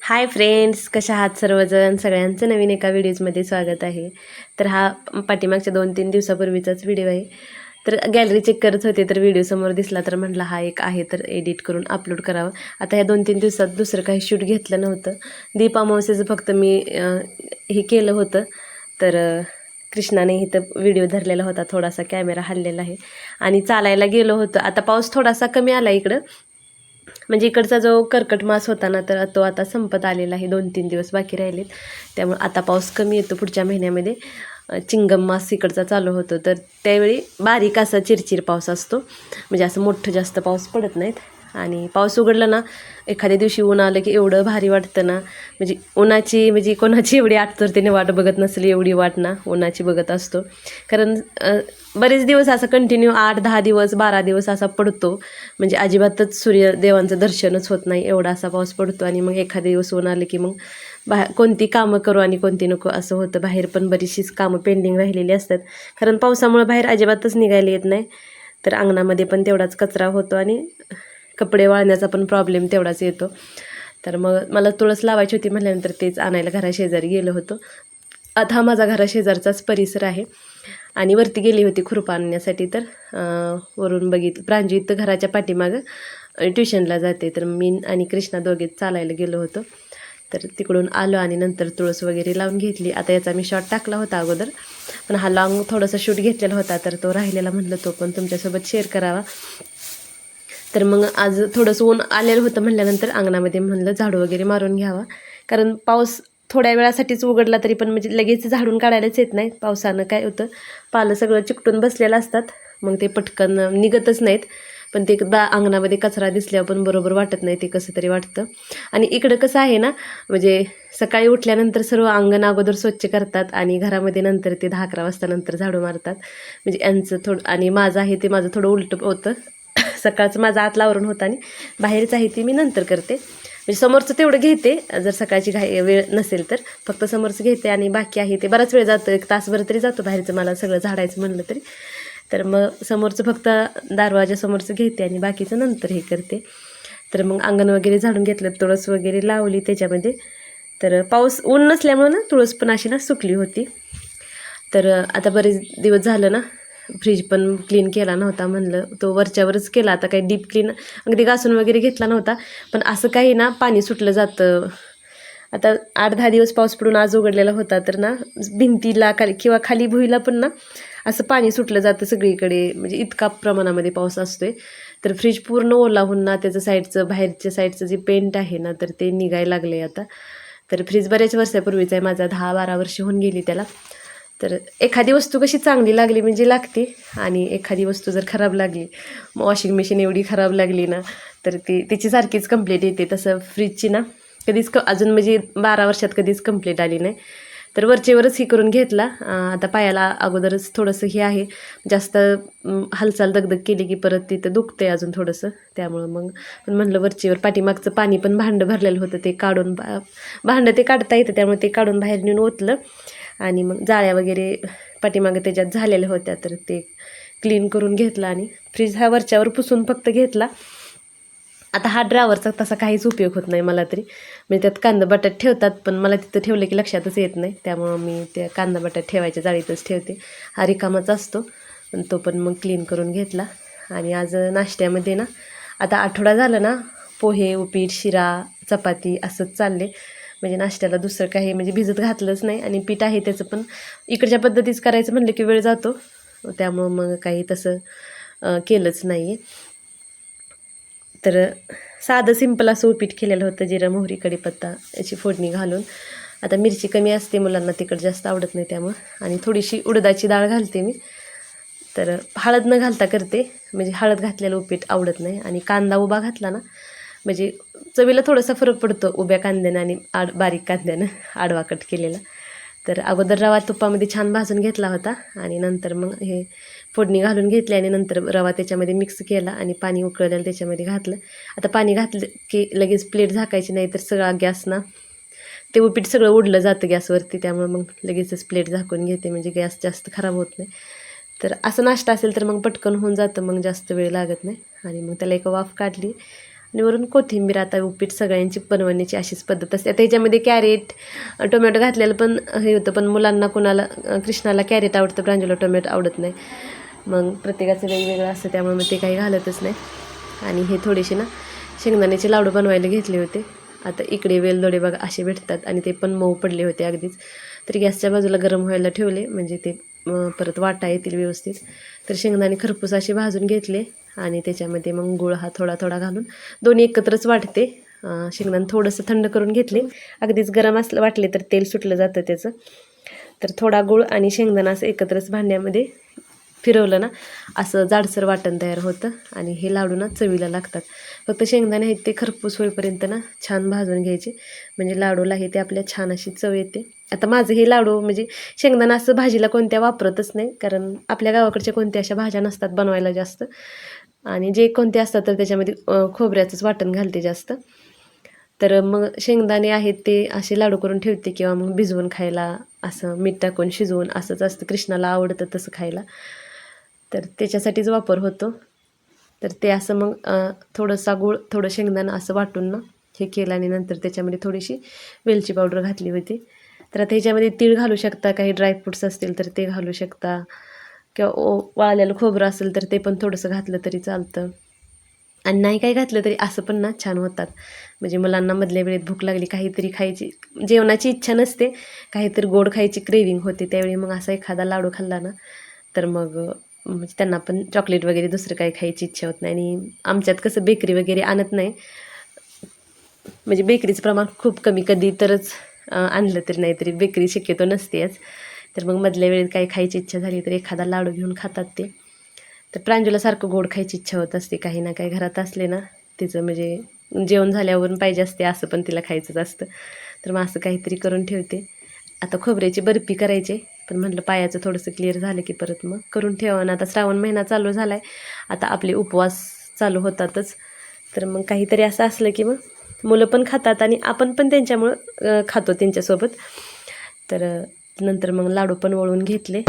Hi friends, कशा आहात सर्वजण? सगळ्यांचं नवीन एका व्हिडिओजमध्ये स्वागत आहे. तर हा पाठीमागच्या 2-3 दिवसापूर्वीचाच व्हिडिओ आहे. तर गॅलरी चेक करत होते तर व्हिडिओ समोर दिसला तर म्हटलं हा एक आहे तर एडिट करून अपलोड करावं. आता ह्या 2-3 दिवसात दुसरं काही शूट घेतलं नव्हतं. दीप अमावस्येचं फक्त मी हे केलं होतं. तर कृष्णाने इथं व्हिडिओ धरलेला होता, थोडासा कॅमेरा हललेला आहे आणि चालायला गेलो होतो. आता पाऊस थोडासा कमी आला इकडं, म्हणजे इकडचा जो कर्कट मास होता ना तर तो आता संपत आलेला आहे. 2-3 दिवस बाकी राहिलेत, त्यामुळे आता पाऊस कमी येतो पुढच्या महिन्यामध्ये. चिंगम मास इकडचा चालू होतो तर त्यावेळी बारीक असा चिरचिर पाऊस असतो, म्हणजे असं मोठं जास्त पाऊस पडत नाहीत. आणि पाऊस उघडला ना, एखाद्या दिवशी ऊन आलं की एवढं भारी वाटतं ना, म्हणजे उन्हाची म्हणजे कोणाची एवढी आतुरतेने वाट बघत नसेल एवढी वाट ना उन्हाची बघत असतो. कारण बरेच दिवस असं कंटिन्यू 8-10 दिवस 12 दिवस असा पडतो, म्हणजे अजिबातच सूर्यदेवांचं दर्शनच होत नाही एवढा असा पाऊस पडतो. आणि मग एखादे दिवस ऊन आलं की मग कोणती कामं करू आणि कोणती नको असं होतं. बाहेर पण बरीचशीच कामं पेंडिंग राहिलेली असतात, कारण पावसामुळे बाहेर अजिबातच निघायला येत नाही. तर अंगणामध्ये पण तेवढाच कचरा होतो आणि कपडे वाळण्याचा पण प्रॉब्लेम तेवढाच येतो. तर मग मला तुळस लावायची होती म्हटल्यानंतर तेच आणायला घराशेजारी गेलो होतो. आता हा माझा घराशेजारचाच परिसर आहे आणि वरती गेली होती खुरपा आणण्यासाठी. तर वरून प्रांजू इथं घराच्या पाठीमागं ट्युशनला जाते, तर मी आणि कृष्णा दोघेच चालायला गेलो होतो. तर तिकडून आलो आणि नंतर तुळस वगैरे लावून घेतली. आता याचा मी शॉट टाकला होता अगोदर, पण हा लॉंग थोडासा शूट घेतलेला होता तर तो राहिलेला, म्हटलं तो पण तुमच्यासोबत शेअर करावा. तर मग आज थोडंसं ऊन आलेलं होतं म्हटल्यानंतर अंगणामध्ये म्हणलं झाडू वगैरे मारून घ्यावा, कारण पाऊस थोड्या वेळासाठीच उघडला तरी पण म्हणजे लगेच झाडून काढायलाच येत नाही. पावसानं काय होतं, पालं सगळं चिकटून बसलेलं असतात, मग ते पटकन निघतच नाहीत. पण ते अंगणामध्ये कचरा दिसल्यावर पण बरोबर वाटत नाही, ते कसं तरी वाटतं. आणि इकडं कसं आहे ना, म्हणजे सकाळी उठल्यानंतर सर्व अंगण अगोदर स्वच्छ करतात आणि घरामध्ये नंतर ते 10-11 वाजता नंतर झाडू मारतात. म्हणजे यांचं थोडं आणि माझं आहे ते माझं थोडं उलटं होतं. सकाळचं माझं आतलं आवरून होतं आणि बाहेरचं आहे ते मी नंतर करते. म्हणजे समोरचं तेवढं घेते जर सकाळची वेळ नसेल तर, फक्त समोरचं घेते आणि बाकी आहे ते बराच वेळ जातं, 1 तासभर तरी जातो बाहेरचं मला सगळं झाडायचं म्हणलं तरी. तर मग समोरचं फक्त दरवाजासमोरचं घेते आणि बाकीचं नंतर हे करते. तर मग अंगण वगैरे झाडून घेतलं, तुळस वगैरे लावली त्याच्यामध्ये. तर पाऊस ऊन नसल्यामुळं ना तुळस पण अशी ना सुकली होती. तर आता बरेच दिवस झालं ना फ्रीज पण क्लीन केला नव्हता, म्हणलं तो वरच्यावरच केला. आता काही डीप क्लीन अगदी घासून वगैरे घेतला नव्हता, पण असं काही ना पाणी सुटलं जातं. आता 8-10 दिवस पाऊस पडून आज उघडलेला होता तर ना भिंतीला किंवा खाली भुईला पण ना असं पाणी सुटलं जातं सगळीकडे, म्हणजे इतका प्रमाणामध्ये पाऊस असतोय. तर फ्रीज पूर्ण ओला होऊन ना त्याचं साईडचं बाहेरच्या साईडचं जे पेंट आहे ना तर ते निघायला लागले आता. तर फ्रीज बऱ्याच वर्षापूर्वीचा आहे माझा, 10-12 वर्ष होऊन गेली त्याला. तर एखादी वस्तू कशी चांगली लागली म्हणजे लागते, आणि एखादी वस्तू जर खराब लागली, वॉशिंग मशीन एवढी खराब लागली ना तर ती तिची सारखीच कंप्लेंट येते. तसं फ्रीजची ना कधीच अजून म्हणजे 12 वर्षात कधीच कंप्लेंट आली नाही. तर वरचेवरच हे करून घेतला. आता पायाला अगोदरच थोडंसं हे आहे, जास्त हालचाल दगदग केली की परत तिथं दुखतंय अजून थोडंसं, त्यामुळं मग पण म्हणलं वरचेवर पाठीमागचं पाणी पण भांडं भरलेलं होतं ते काढून भांडं ते काढता येतं, त्यामुळे ते काढून बाहेर नेऊन ओतलं. आणि मग जाळ्या वगैरे पाठीमागं त्याच्यात झालेल्या होत्या तर ते क्लीन करून घेतला आणि फ्रीज हा वरच्यावर पुसून फक्त घेतला. आता हा ड्रावरचा तसा काहीच उपयोग होत नाही मला तरी, म्हणजे त्यात कांदा बटाट ठेवतात पण मला तिथं ठेवलं की लक्षातच येत नाही, त्यामुळं मी त्या कांदा बटाट ठेवायच्या जाळीतच ठेवते. हा रिकामाच असतो. तो पण मग क्लीन करून घेतला. आणि आज नाश्त्यामध्ये ना, आता आठवडा झाला ना, पोहे, उपीट, शिरा, चपाती असंच चालले. म्हणजे नाश्त्याला दुसरं काही म्हणजे भिजत घातलंच नाही. आणि पीठ आहे त्याचं पण इकडच्या पद्धतीच करायचं म्हणलं की वेळ जातो, त्यामुळं मग काही तसं केलंच नाही. तर साधं सिंपल असं उपीट केलेलं होतं, जिरं, मोहरी, कढीपत्ता याची फोडणी घालून. आता मिरची कमी असते मुलांना, तिखट जास्त आवडत नाही त्यामुळं, आणि थोडीशी उडदाची डाळ घालते मी. तर हळद न घालता करते, म्हणजे हळद घातलेलं उपीट आवडत नाही. आणि कांदा उभा घातला ना म्हणजे चवीला थोडासा फरक पडतो उभ्या कांद्यानं आणि बारीक कांद्यानं आडवा कट केलेला. तर अगोदर रवा तुपामध्ये छान भाजून घेतला होता आणि नंतर मग हे फोडणी घालून घेतली आणि नंतर रवा त्याच्यामध्ये मिक्स केला आणि पाणी उकळलेलं त्याच्यामध्ये घातलं. आता पाणी घातलं की लगेच प्लेट झाकायची, नाही तर सगळा गॅस ना ते उपीट सगळं उडलं जातं गॅसवरती, त्यामुळे मग लगेचच प्लेट झाकून घेते, म्हणजे गॅस जास्त खराब होत नाही. तर असं नाश्ता असेल तर मग पटकन होऊन जातं, मग जास्त वेळ लागत नाही. आणि मग त्याला एक वाफ काढली आणि वरून कोथिंबीर. आता उपीट सगळ्यांची बनवण्याची अशीच पद्धत असते. आता ह्याच्यामध्ये कॅरेट टोमॅटो घातलेलं पण हे होतं, पण मुलांना कुणाला कृष्णाला कॅरेट आवडतं, प्रांजूला टोमॅटो आवडत नाही. मग प्रत्येकाचं वेगवेगळं असतं, त्यामुळे मग ते काही घालतच नाही. आणि हे थोडेसे ना शेंगदाण्याचे लाडू बनवायला घेतले होते. आता इकडे वेलदोडे बघा असे भेटतात आणि ते पण मऊ पडले होते अगदीच. तर गॅसच्या बाजूला गरम व्हायला ठेवले, म्हणजे ते परत वाटा येतील व्यवस्थित. तर शेंगदाणे खरपूस असे भाजून घेतले आणि त्याच्यामध्ये मग गूळ हा थोडा थोडा घालून दोन्ही एकत्रच वाटते. शेंगदाणे थोडंसं थंड करून घेतले. अगदीच गरम असलं वाटले तर तेल सुटलं जातं त्याचं. तर थोडा गूळ आणि शेंगदाणा असं एकत्रच भांड्यामध्ये फिरवलं ना असं जाडसर वाटण तयार होतं. आणि हे लाडू ना चवीला लागतात. फक्त शेंगदाणे आहेत ते खरपूस होईपर्यंत ना छान भाजून घ्यायचे, म्हणजे लाडूला हे ते आपल्या छान अशी चव येते. आता माझं हे लाडू म्हणजे शेंगदाणा असं भाजीला कोणत्या वापरतच नाही, कारण आपल्या गावाकडच्या कोणत्या अशा भाज्या नसतात बनवायला जास्त. आणि जे कोणते असतात तर त्याच्यामध्ये खोबऱ्याचंच वाटण घालते जास्त. तर मग शेंगदाणे आहेत ते असे लाडू करून ठेवते, किंवा मग भिजवून खायला असं मीठ टाकून शिजवून असंच असतं. कृष्णाला आवडतं तसं खायला, तर त्याच्यासाठीच वापर होतो. तर ते असं मग थोडंसा गूळ थोडं शेंगदाणं असं वाटून ना हे केलं आणि नंतर त्याच्यामध्ये थोडीशी वेलची पावडर घातली होती. तर आता ह्याच्यामध्ये तीळ घालू शकता, काही ड्रायफ्रूट्स असतील तर ते घालू शकता, किंवा वाळलेलं खोबरं असेल तर ते पण थोडंसं घातलं तरी चालतं. आणि नाही काही घातलं तरी असं पण ना छान होतात. म्हणजे मुलांना मधल्या वेळेत भूक लागली, काहीतरी खायची जेवणाची इच्छा नसते, काहीतरी गोड खायची क्रेविंग होते, त्यावेळी मग असा एखादा लाडू खाल्ला ना तर मग म्हणजे त्यांना पण चॉकलेट वगैरे दुसरं काही खायची इच्छा होत नाही. आणि आमच्यात कसं बेकरी वगैरे आणत नाही, म्हणजे बेकरीचं प्रमाण खूप कमी, कधी तरच आणलं तरी, नाहीतरी बेकरी शक्यतो नसतेच. तर मग मधल्या वेळेत काही खायची इच्छा झाली तर एखादा लाडू घेऊन खातात ते. तर प्रांजूला सारखं गोड खायची इच्छा होत असते, काही ना काही घरात असले ना तिचं म्हणजे जेवण झाल्यावरून पाहिजे असते, असं पण तिला खायचंच असतं. तर मग असं काहीतरी करून ठेवते. आता खोबऱ्याची बर्फी करायची, पण म्हटलं पायाचं थोडंसं क्लिअर झालं की परत मग करून ठेवावं. आता श्रावण महिना चालू झाला आहे, आता आपले उपवास चालू होतातच. तर मग काहीतरी असं असलं की मग मुलं पण खातात आणि आपण पण त्यांच्यामुळं खातो त्यांच्यासोबत. तर नंतर मग लाडू पण वळून घेतले.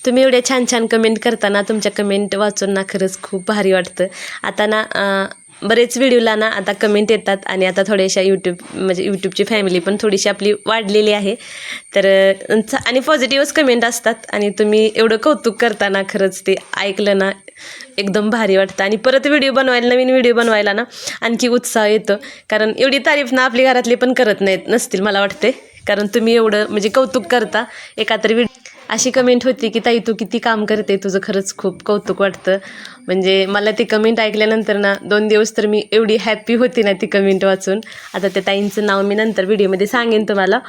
तुम्ही एवढ्या छान छान कमेंट करताना, तुमच्या कमेंट वाचून ना खरंच खूप भारी वाटतं. आता ना बरेच व्हिडिओला ना आता कमेंट येतात, आणि आता थोड्याशा यूट्यूबची फॅमिली पण थोडीशी आपली वाढलेली आहे. तर आणि पॉझिटिव्हच कमेंट असतात, आणि तुम्ही एवढं कौतुक करताना खरंच ते ऐकलं ना एकदम भारी वाटतं. आणि परत नवीन व्हिडिओ बनवायला ना आणखी उत्साह येतो, कारण एवढी तारीफ ना आपली घरातले पण करत नसतील मला वाटते, कारण तुम्ही एवढं म्हणजे कौतुक करता. एकातरी अशी कमेंट होती की ताई तू किती काम करते, तुझं खरंच खूप कौतुक वाटतं. म्हणजे मला ती कमेंट ऐकल्यानंतर ना 2 दिवस तर मी एवढी हॅप्पी होती ना ती कमेंट वाचून. आता त्या ताईंचं नाव मी नंतर व्हिडिओमध्ये सांगेन तुम्हाला.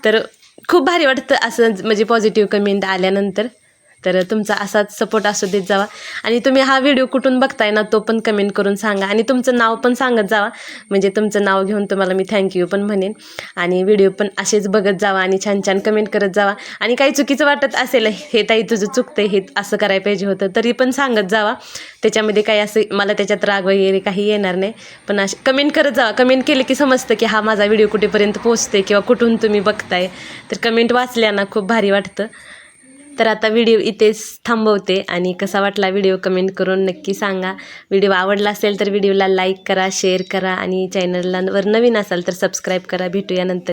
तर खूप भारी वाटतं असं म्हणजे पॉझिटिव्ह कमेंट आल्यानंतर. तर तुमचा असाच सपोर्ट असू देत जावा. आणि तुम्ही हा व्हिडिओ कुठून बघताय ना तो पण कमेंट करून सांगा, आणि तुमचं नाव पण सांगत जावा, म्हणजे तुमचं नाव घेऊन तुम्हाला मी थँक्यू पण म्हणेन. आणि व्हिडिओ पण असेच बघत जावा आणि छान छान कमेंट करत जावा. आणि काही चुकीचं वाटत असेल, हे ताई तुझं चुकतंय, हे असं करायला पाहिजे होतं, तरी पण सांगत जावा. त्याच्यामध्ये काही असं मला त्याच्यात राग वगैरे काही येणार नाही. पण असे कमेंट करत जावा. कमेंट केले की समजतं की हा माझा व्हिडिओ कुठेपर्यंत पोहोचते किंवा कुठून तुम्ही बघताय. तर कमेंट वाचल्या ना खूप भारी वाटतं. तर आता व्हिडिओ इथेच थांबवते, आणि कसा वाटला व्हिडिओ कमेंट करून नक्की सांगा. व्हिडिओ आवडला असेल तर व्हिडिओला लाईक करा, शेअर करा, आणि चॅनलला वर नवीन असाल तर सबस्क्राईब करा. भेटूया नंतर.